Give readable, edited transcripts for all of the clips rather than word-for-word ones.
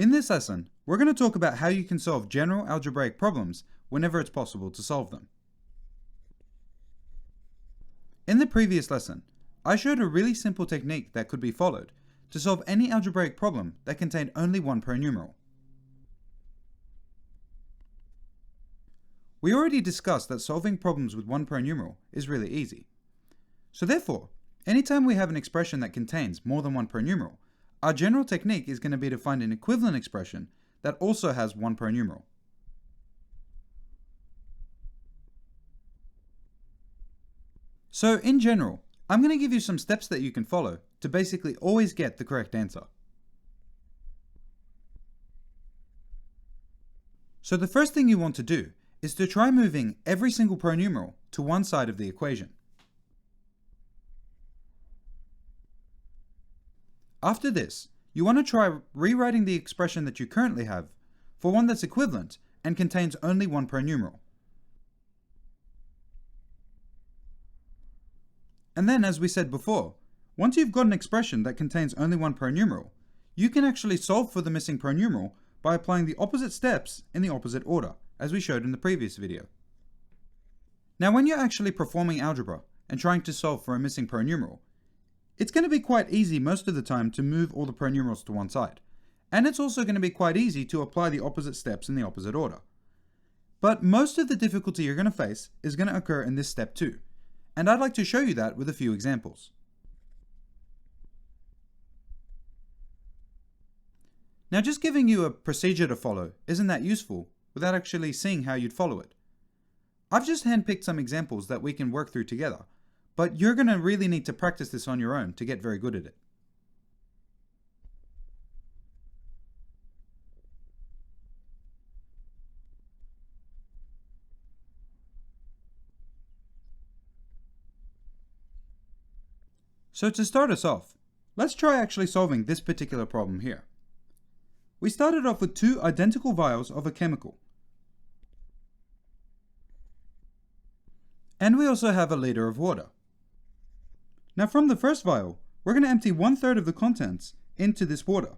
In this lesson, we're going to talk about how you can solve general algebraic problems whenever it's possible to solve them. In the previous lesson, I showed a really simple technique that could be followed to solve any algebraic problem that contained only one pronumeral. We already discussed that solving problems with one pronumeral is really easy. So therefore, anytime we have an expression that contains more than one pronumeral, our general technique is going to be to find an equivalent expression that also has one pronumeral. So in general, I'm going to give you some steps that you can follow to basically always get the correct answer. So the first thing you want to do is to try moving every single pronumeral to one side of the equation. After this, you want to try rewriting the expression that you currently have for one that's equivalent and contains only one pronumeral. And then, as we said before, once you've got an expression that contains only one pronumeral, you can actually solve for the missing pronumeral by applying the opposite steps in the opposite order, as we showed in the previous video. Now, when you're actually performing algebra and trying to solve for a missing pronumeral, it's going to be quite easy most of the time to move all the pronumerals to one side. And it's also going to be quite easy to apply the opposite steps in the opposite order. But most of the difficulty you're going to face is going to occur in this step 2. And I'd like to show you that with a few examples. Now, just giving you a procedure to follow isn't that useful without actually seeing how you'd follow it. I've just handpicked some examples that we can work through together, but you're going to really need to practice this on your own to get very good at it. So to start us off, let's try actually solving this particular problem here. We started off with two identical vials of a chemical. And we also have a liter of water. Now from the first vial, we're going to empty 1/3 of the contents into this water.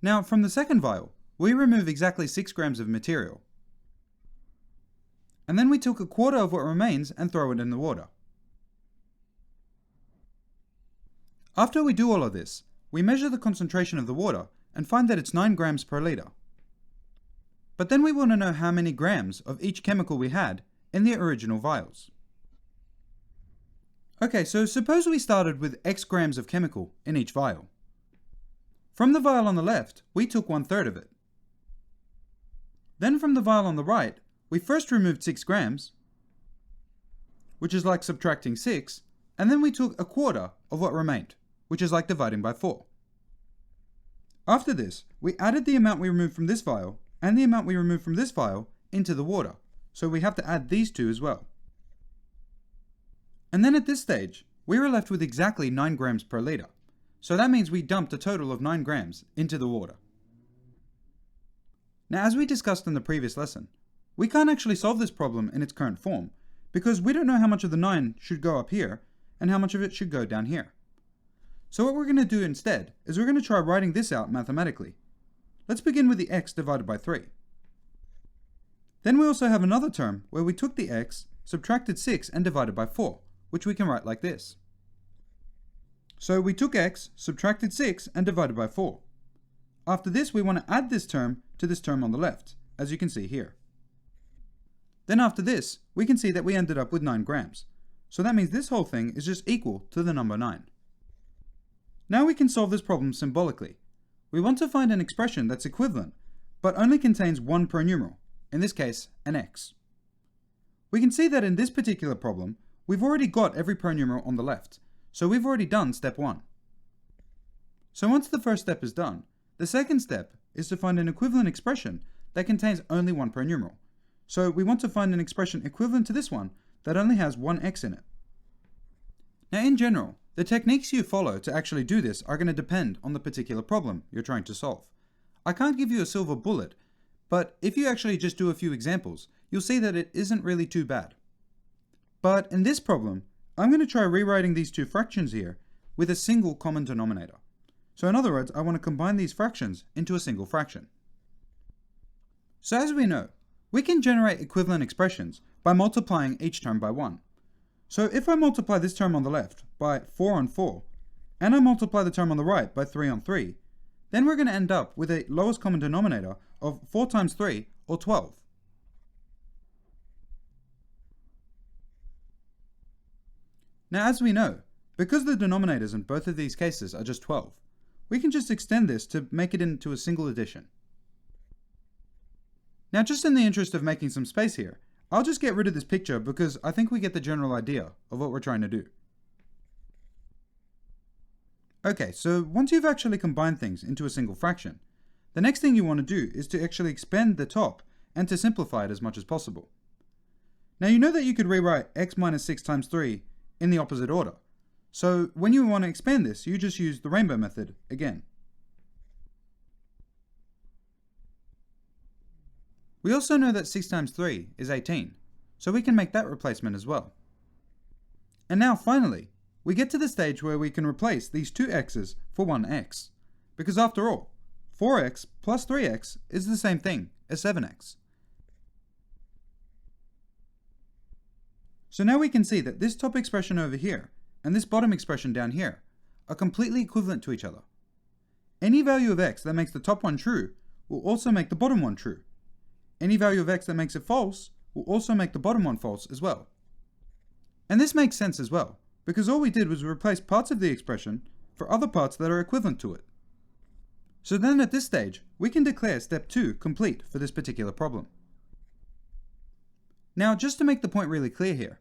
Now from the second vial, we remove exactly 6 grams of material. And then we took 1/4 of what remains and throw it in the water. After we do all of this, we measure the concentration of the water and find that it's 9 grams per liter. But then we want to know how many grams of each chemical we had in the original vials. Okay, so suppose we started with X grams of chemical in each vial. From the vial on the left, we took 1/3 of it. Then from the vial on the right, we first removed 6 grams, which is like subtracting 6, and then we took 1/4 of what remained, which is like dividing by 4. After this, we added the amount we removed from this vial and the amount we removed from this vial into the water, so we have to add these two as well. And then at this stage, we were left with exactly 9 grams per liter, so that means we dumped a total of 9 grams into the water. Now, as we discussed in the previous lesson, we can't actually solve this problem in its current form because we don't know how much of the 9 should go up here and how much of it should go down here. So what we're going to do instead is we're going to try writing this out mathematically. Let's begin with the x divided by 3. Then we also have another term where we took the x, subtracted 6 and divided by 4, which we can write like this. So we took x, subtracted 6 and divided by 4. After this, we want to add this term to this term on the left, as you can see here. Then after this, we can see that we ended up with 9 grams. So that means this whole thing is just equal to the number 9. Now we can solve this problem symbolically. We want to find an expression that's equivalent, but only contains one pronumeral, in this case, an x. We can see that in this particular problem, we've already got every pronumeral on the left, so we've already done step 1. So once the first step is done, the second step is to find an equivalent expression that contains only one pronumeral. So we want to find an expression equivalent to this one that only has one x in it. Now in general, the techniques you follow to actually do this are going to depend on the particular problem you're trying to solve. I can't give you a silver bullet, but if you actually just do a few examples, you'll see that it isn't really too bad. But in this problem, I'm going to try rewriting these two fractions here with a single common denominator. So in other words, I want to combine these fractions into a single fraction. So as we know, we can generate equivalent expressions by multiplying each term by 1. So if I multiply this term on the left by 4 on 4, and I multiply the term on the right by 3 on 3, then we're going to end up with a lowest common denominator of 4 times 3, or 12. Now as we know, because the denominators in both of these cases are just 12, we can just extend this to make it into a single addition. Now just in the interest of making some space here, I'll just get rid of this picture because I think we get the general idea of what we're trying to do. Okay, so once you've actually combined things into a single fraction, the next thing you want to do is to actually expand the top and to simplify it as much as possible. Now you know that you could rewrite x minus 6 times 3 in the opposite order. So when you want to expand this, you just use the rainbow method again. We also know that 6 times 3 is 18, so we can make that replacement as well. And now finally, we get to the stage where we can replace these two x's for one x. Because after all, 4x plus 3x is the same thing as 7x. So now we can see that this top expression over here and this bottom expression down here are completely equivalent to each other. Any value of x that makes the top one true will also make the bottom one true. Any value of x that makes it false will also make the bottom one false as well. And this makes sense as well, because all we did was replace parts of the expression for other parts that are equivalent to it. So then at this stage, we can declare step 2 complete for this particular problem. Now just to make the point really clear here,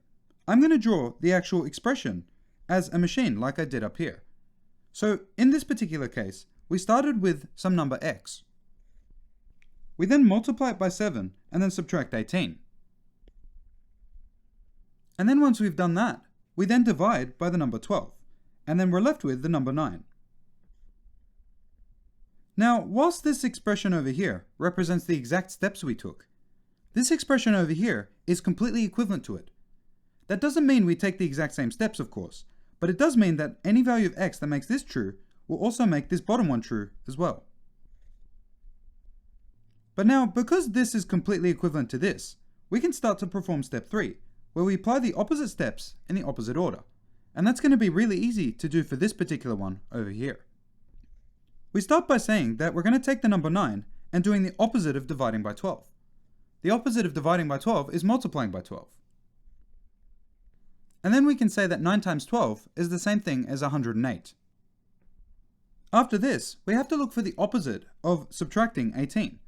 I'm going to draw the actual expression as a machine like I did up here. So in this particular case, we started with some number x. We then multiply it by 7 and then subtract 18. And then once we've done that, we then divide by the number 12, and then we're left with the number 9. Now, whilst this expression over here represents the exact steps we took, this expression over here is completely equivalent to it. That doesn't mean we take the exact same steps, of course, but it does mean that any value of x that makes this true will also make this bottom one true as well. But now, because this is completely equivalent to this, we can start to perform step 3, where we apply the opposite steps in the opposite order. And that's going to be really easy to do for this particular one over here. We start by saying that we're going to take the number 9 and doing the opposite of dividing by 12. The opposite of dividing by 12 is multiplying by 12. And then we can say that 9 times 12 is the same thing as 108. After this, we have to look for the opposite of subtracting 18.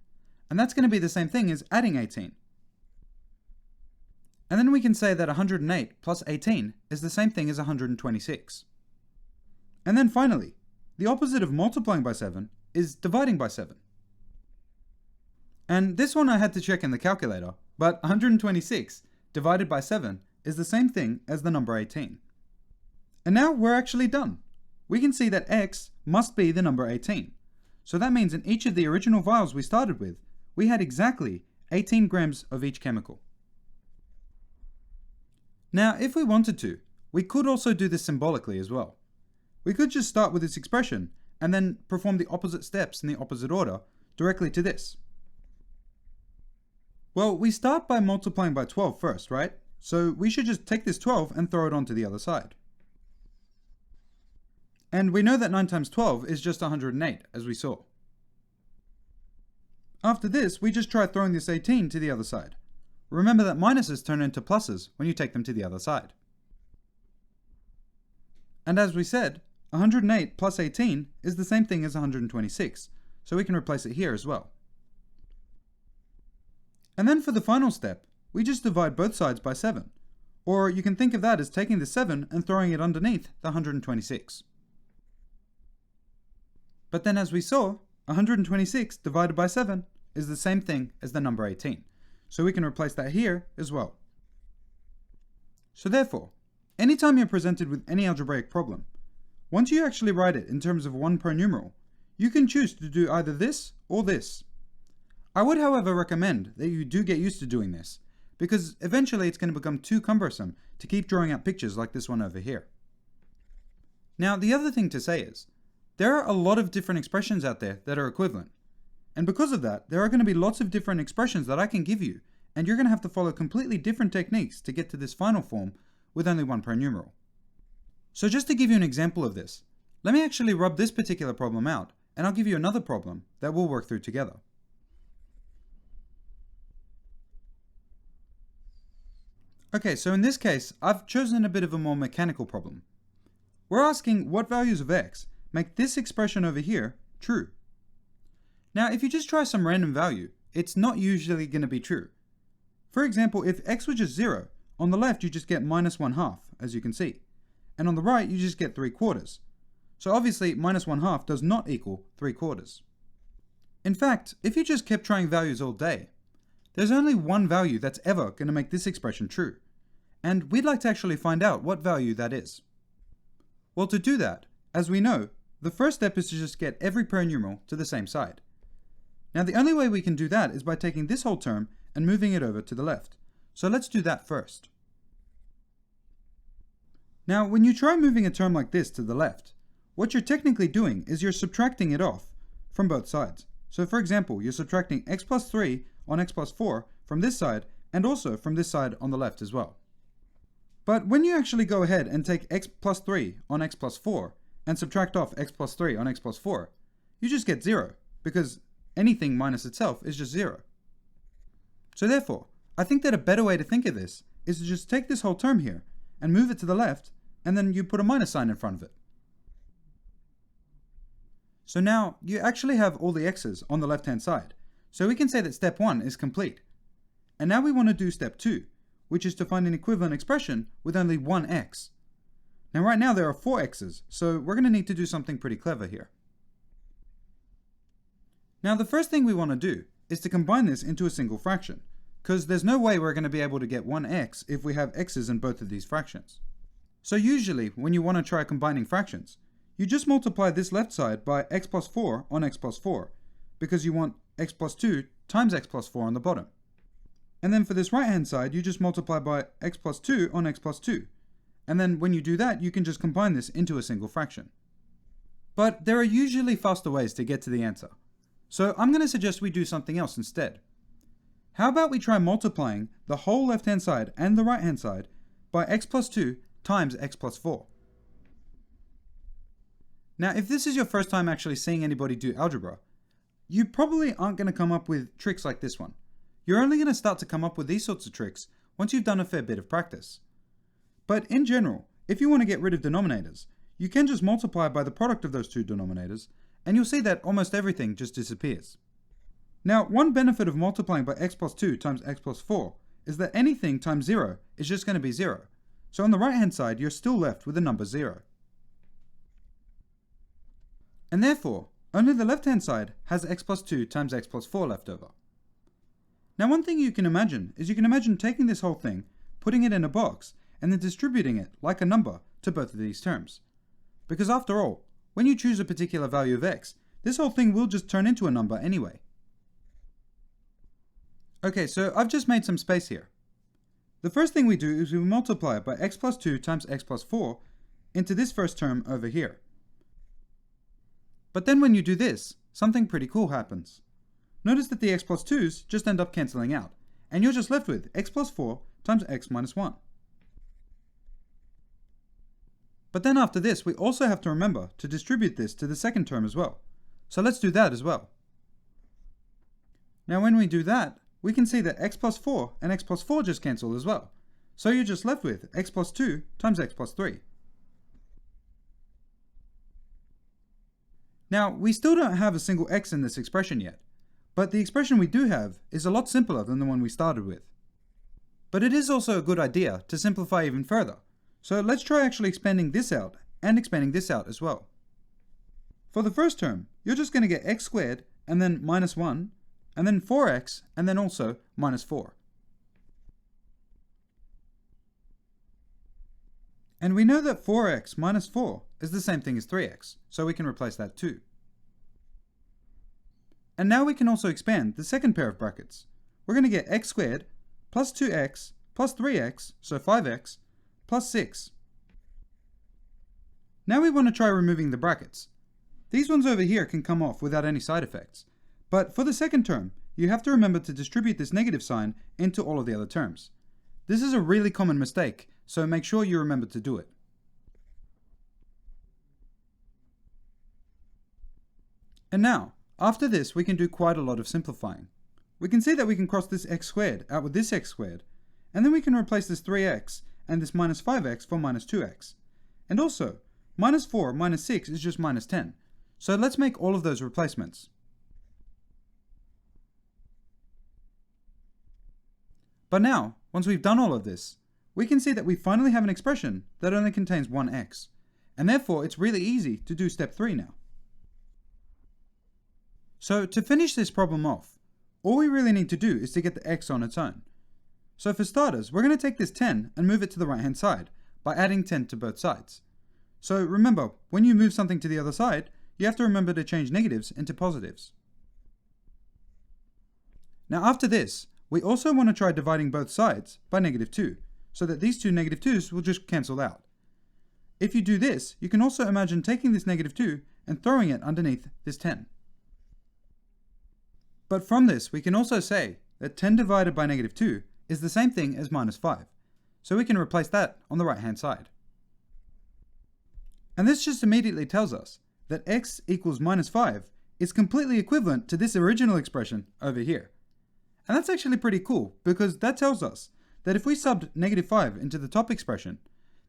And that's going to be the same thing as adding 18. And then we can say that 108 plus 18 is the same thing as 126. And then finally, the opposite of multiplying by 7 is dividing by 7. And this one I had to check in the calculator, but 126 divided by 7 is the same thing as the number 18. And now we're actually done. We can see that x must be the number 18. So that means in each of the original vials we started with, we had exactly 18 grams of each chemical. Now, if we wanted to, we could also do this symbolically as well. We could just start with this expression and then perform the opposite steps in the opposite order directly to this. Well, we start by multiplying by 12 first, right? So we should just take this 12 and throw it onto the other side. And we know that 9 times 12 is just 108, as we saw. After this, we just try throwing this 18 to the other side. Remember that minuses turn into pluses when you take them to the other side. And as we said, 108 plus 18 is the same thing as 126, so we can replace it here as well. And then for the final step, we just divide both sides by 7. Or you can think of that as taking the 7 and throwing it underneath the 126. But then as we saw, 126 divided by 7 is the same thing as the number 18. So we can replace that here as well. So therefore, anytime you're presented with any algebraic problem, once you actually write it in terms of 1 per numeral, you can choose to do either this or this. I would, however, recommend that you do get used to doing this, because eventually it's going to become too cumbersome to keep drawing out pictures like this one over here. Now, the other thing to say is, there are a lot of different expressions out there that are equivalent. And because of that, there are going to be lots of different expressions that I can give you, and you're going to have to follow completely different techniques to get to this final form with only one pronumeral. So just to give you an example of this, let me actually rub this particular problem out, and I'll give you another problem that we'll work through together. Okay, so in this case, I've chosen a bit of a more mechanical problem. We're asking what values of x make this expression over here true. Now, if you just try some random value, it's not usually going to be true. For example, if x was just 0, on the left you just get minus 1/2, as you can see. And on the right you just get 3/4. So obviously minus 1/2 does not equal 3/4. In fact, if you just kept trying values all day, there's only one value that's ever going to make this expression true. And we'd like to actually find out what value that is. Well, to do that, as we know, the first step is to just get every pronumeral to the same side. Now the only way we can do that is by taking this whole term and moving it over to the left. So let's do that first. Now when you try moving a term like this to the left, what you're technically doing is you're subtracting it off from both sides. So for example, you're subtracting x plus 3 on x plus 4 from this side and also from this side on the left as well. But when you actually go ahead and take x plus 3 on x plus 4 and subtract off x plus 3 on x plus 4, you just get 0, because anything minus itself is just 0. So therefore, I think that a better way to think of this is to just take this whole term here and move it to the left, and then you put a minus sign in front of it. So now you actually have all the x's on the left hand side, so we can say that step 1 is complete. And now we want to do step 2, which is to find an equivalent expression with only one x. Now right now there are 4 x's, so we're going to need to do something pretty clever here. Now the first thing we want to do is to combine this into a single fraction, because there's no way we're going to be able to get 1x if we have x's in both of these fractions. So usually when you want to try combining fractions, you just multiply this left side by x plus 4 on x plus 4, because you want x plus 2 times x plus 4 on the bottom. And then for this right hand side, you just multiply by x plus 2 on x plus 2. And then when you do that, you can just combine this into a single fraction. But there are usually faster ways to get to the answer. So I'm going to suggest we do something else instead. How about we try multiplying the whole left hand side and the right hand side by x plus 2 times x plus 4. Now if this is your first time actually seeing anybody do algebra, you probably aren't going to come up with tricks like this one. You're only going to start to come up with these sorts of tricks once you've done a fair bit of practice. But in general, if you want to get rid of denominators, you can just multiply by the product of those two denominators, and you'll see that almost everything just disappears. Now, one benefit of multiplying by x plus 2 times x plus 4 is that anything times 0 is just going to be 0. So on the right hand side, you're still left with the number 0. And therefore, only the left hand side has x plus 2 times x plus 4 left over. Now one thing you can imagine is you can imagine taking this whole thing, putting it in a box, and then distributing it like a number to both of these terms. Because after all, when you choose a particular value of x, this whole thing will just turn into a number anyway. Okay, so I've just made some space here. The first thing we do is we multiply by x plus 2 times x plus 4 into this first term over here. But then when you do this, something pretty cool happens. Notice that the x plus 2's just end up cancelling out, and you're just left with x plus 4 times x minus 1. But then after this, we also have to remember to distribute this to the second term as well. So let's do that as well. Now when we do that, we can see that x plus 4 and x plus 4 just cancel as well. So you're just left with x plus 2 times x plus 3. Now, we still don't have a single x in this expression yet, but the expression we do have is a lot simpler than the one we started with. But it is also a good idea to simplify even further. So let's try actually expanding this out and expanding this out as well. For the first term, you're just going to get x squared and then minus 1, and then 4x, and then also minus 4. And we know that 4x minus 4 is the same thing as 3x, so we can replace that too. And now we can also expand the second pair of brackets. We're going to get x squared plus 2x plus 3x, so 5x, plus 6. Now we want to try removing the brackets. These ones over here can come off without any side effects. But for the second term, you have to remember to distribute this negative sign into all of the other terms. This is a really common mistake, so make sure you remember to do it. And now, after this, we can do quite a lot of simplifying. We can see that we can cross this x squared out with this x squared, and then we can replace this 3x and this minus 5x for minus 2x. And also, minus 4 minus 6 is just minus 10. So let's make all of those replacements. But now, once we've done all of this, we can see that we finally have an expression that only contains one x, and therefore it's really easy to do step 3 now. So to finish this problem off, all we really need to do is to get the x on its own. So for starters, we're going to take this 10 and move it to the right hand side by adding 10 to both sides. So remember, when you move something to the other side, you have to remember to change negatives into positives. Now after this, we also want to try dividing both sides by -2, so that these two -2's will just cancel out. If you do this, you can also imagine taking this -2 and throwing it underneath this 10. But from this, we can also say that 10 divided by -2 is the same thing as minus 5, so we can replace that on the right hand side. And this just immediately tells us that x equals minus 5 is completely equivalent to this original expression over here. And that's actually pretty cool, because that tells us that if we subbed -5 into the top expression,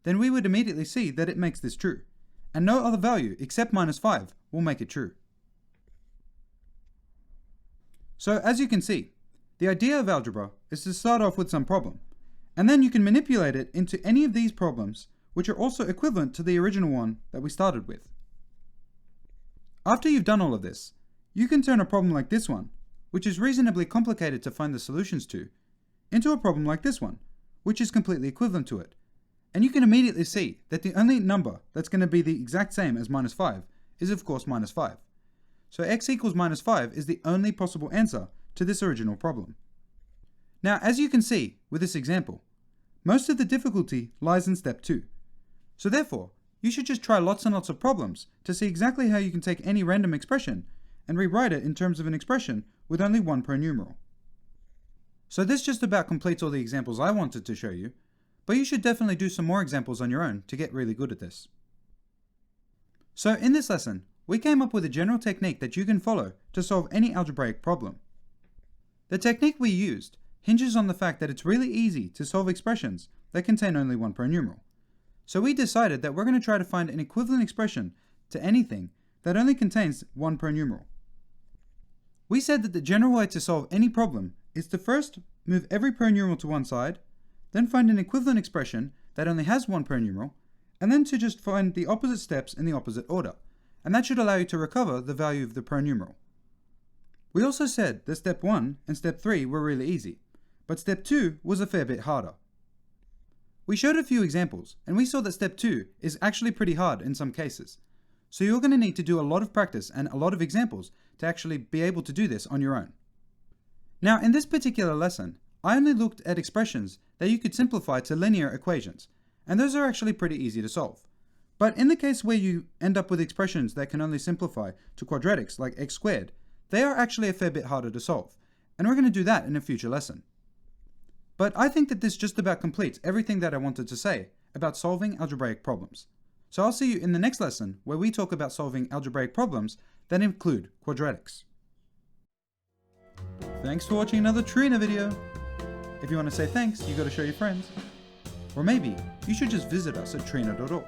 then we would immediately see that it makes this true, and no other value except minus 5 will make it true. So as you can see, the idea of algebra is to start off with some problem, and then you can manipulate it into any of these problems which are also equivalent to the original one that we started with. After you've done all of this, you can turn a problem like this one, which is reasonably complicated to find the solutions to, into a problem like this one, which is completely equivalent to it. And you can immediately see that the only number that's going to be the exact same as minus 5 is of course minus 5. So x equals minus 5 is the only possible answer to this original problem. Now, as you can see with this example, most of the difficulty lies in step 2. So therefore, you should just try lots and lots of problems to see exactly how you can take any random expression and rewrite it in terms of an expression with only one pronumeral. So this just about completes all the examples I wanted to show you, but you should definitely do some more examples on your own to get really good at this. So in this lesson, we came up with a general technique that you can follow to solve any algebraic problem. The technique we used hinges on the fact that it's really easy to solve expressions that contain only one pronumeral. So we decided that we're going to try to find an equivalent expression to anything that only contains one pronumeral. We said that the general way to solve any problem is to first move every pronumeral to one side, then find an equivalent expression that only has one pronumeral, and then to just find the opposite steps in the opposite order. And that should allow you to recover the value of the pronumeral. We also said that step 1 and step 3 were really easy, but step 2 was a fair bit harder. We showed a few examples, and we saw that step 2 is actually pretty hard in some cases. So you're going to need to do a lot of practice and a lot of examples to actually be able to do this on your own. Now, in this particular lesson, I only looked at expressions that you could simplify to linear equations, and those are actually pretty easy to solve. But in the case where you end up with expressions that can only simplify to quadratics like x squared, they are actually a fair bit harder to solve, and we're going to do that in a future lesson. But I think that this just about completes everything that I wanted to say about solving algebraic problems. So I'll see you in the next lesson where we talk about solving algebraic problems that include quadratics. Thanks for watching another Trina video. If you want to say thanks, you got to show your friends. Or maybe you should just visit us at trina.org,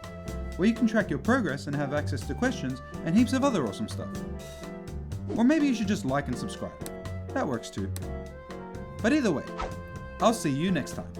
where you can track your progress and have access to questions and heaps of other awesome stuff. Or maybe you should just like and subscribe. That works too. But either way, I'll see you next time.